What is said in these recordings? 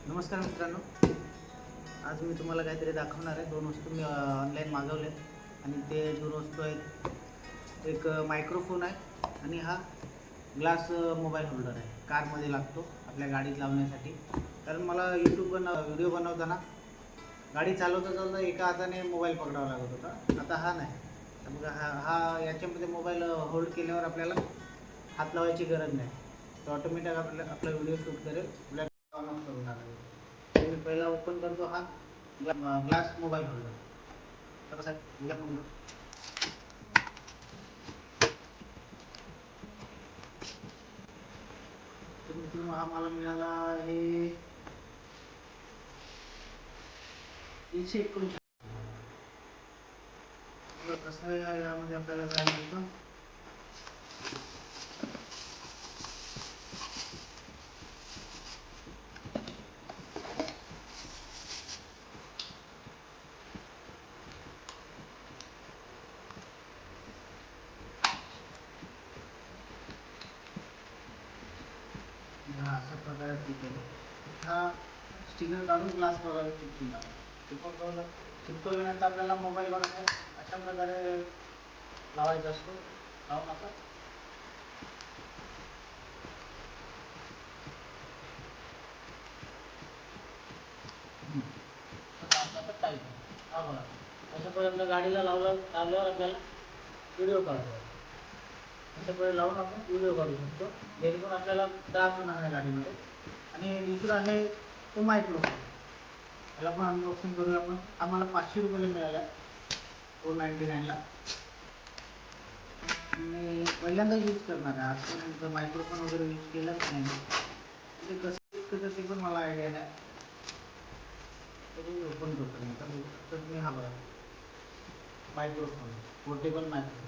नमस्कार मित्रांनो, आज मी तुम्हाला काहीतरी दाखवणार आहे. दोन वस्तू मी ऑनलाईन मागवल्यात आणि ते दोन वस्तू आहेत. एक मायक्रोफोन आहे आणि हा ग्लास मोबाईल होल्डर आहे. कारमध्ये लागतो आपल्या गाडीत लावण्यासाठी. कारण मला व्हिडिओ बनवताना गाडी चालवता एका हाताने मोबाईल पकडावा लागत होता. आता हा नाही. तर मग हा याच्यामध्ये मोबाईल होल्ड केल्यावर आपल्याला हात लावायची गरज नाही. तो ऑटोमॅटिक आपला व्हिडिओ शूट करेल. ऑन ऑफ करून टाकायचं. मी पहिला ओपन करतो हा ग्लास मोबाईल होल्डर. तर कसा हा मला मिळाला आहे 319. कसं आहे यामध्ये आपल्याला काय मिळतं. हा अशा प्रकारे हा स्टिकर काढून ग्लास प्रकारे चिपकून टाकायचं. चिपकवल्यानंतर आपल्याला मोबाईल बघायला अशा प्रकारे लावायचा असतो. लावून आता हा बघा अशा प्रकारे गाडीला लावल्यावर आपल्याला व्हिडिओ काढतो. अशा प्रकारे लावून आपण व्हिडिओ काढू शकतो, जेणेकरून आपल्याला त्रास होणार नाही गाडीमध्ये. आणि दुसरं आहे तो मायक्रोफोन. त्याला पण अनबॉक्सिंग करूया आपण. आम्हाला 500 रुपयाला मिळाला 499ला. मी पहिल्यांदा यूज करणार आहे. आजपर्यंत मायक्रोफोन वगैरे यूज केलंच नाही. ते कसं यूज करतं ते पण मला आयडिया नाही. तरी ओपन करतो मी. तर मी हा बघा मायक्रोफोन, पोर्टेबल मायक्रोफोन.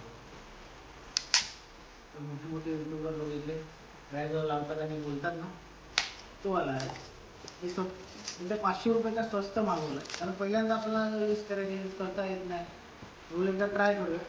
मोठे यूट्यूबर बघितले गाडीजवळ लावतात आणि बोलतात ना, तो आला आहे. मी एकदा 500 रुपयाचा स्वस्त मागवला आहे. कारण पहिल्यांदा आपल्याला यूज करता येत नाही. म्हणून एकदा ट्राय करूया.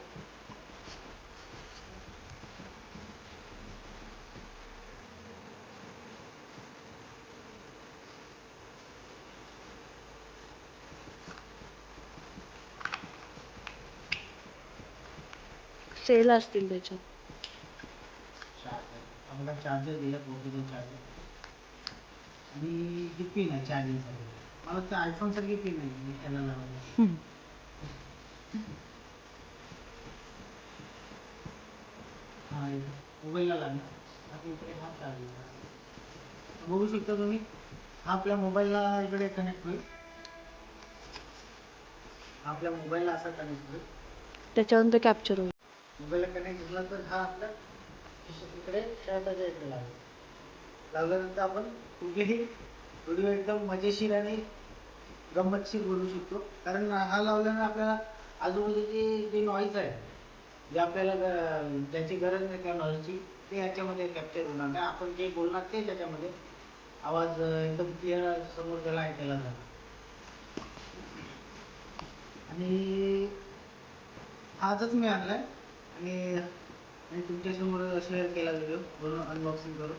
सेल असतील त्याच्यात. आम्हाला चार्जर दिला, पोर्टेबल चार्जर. आणि ही पिन आहे चार्जिंगसाठी. मला तर आयफोनसारखी पिन आहे मी ह्याला लावायला. हा मोबाईलला लागणार आणि इकडे हा चार्जिंग बघू शकता तुम्ही. हा आपल्या मोबाईलला इकडे कनेक्ट होईल. आपल्या मोबाईलला असा कनेक्ट होईल. त्याच्यानंतर कॅप्चर होईल. मोबाईलला कनेक्ट झाला तर हा आपल्या इकडे शर्टाच्या इकडे लावल्यानंतर आपण कुठलेही व्हिडिओ एकदम मजेशीर आणि गंमतशीर बोलू शकतो. कारण हा लावल्यानं आपल्याला आजूबाजूची जे नॉईज आहे, जे आपल्याला ज्याची गरज नाही त्या नॉईजची, ते ह्याच्यामध्ये कॅप्चर होणार नाही. आपण जे बोलणार ते त्याच्यामध्ये आवाज एकदम क्लिअर समोर त्याला ऐकायला जाणार. आणि आजच मी आणलाय आणि तुमच्यासमोर शेअर केला व्हिडिओ बनवून अनबॉक्सिंग करून.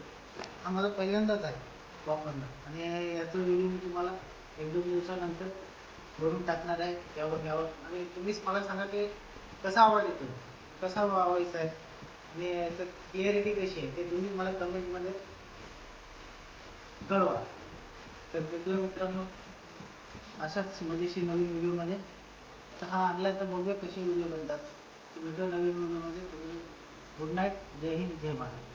हा माझा पहिल्यांदाच आहे वापरणं. आणि याचा व्हिडिओ मी तुम्हाला 1-2 दिवसानंतर बनवून टाकणार आहे यावर. आणि तुम्हीच मला सांगा की कसा आवाज येतो, कसा आवाज आहे आणि याचं क्लिअरिटी कशी आहे ते तुम्ही मला कमेंटमध्ये कळवा. तर भेटूया मित्रांनो अशाच मजेशीर नवीन व्हिडिओमध्ये. तर हा आणला तर बघूया कसे व्हिडिओ बनतात. भेटूया नवीन व्हिडिओमध्ये. Good night. जय हिंद, जय महाराष्ट्र.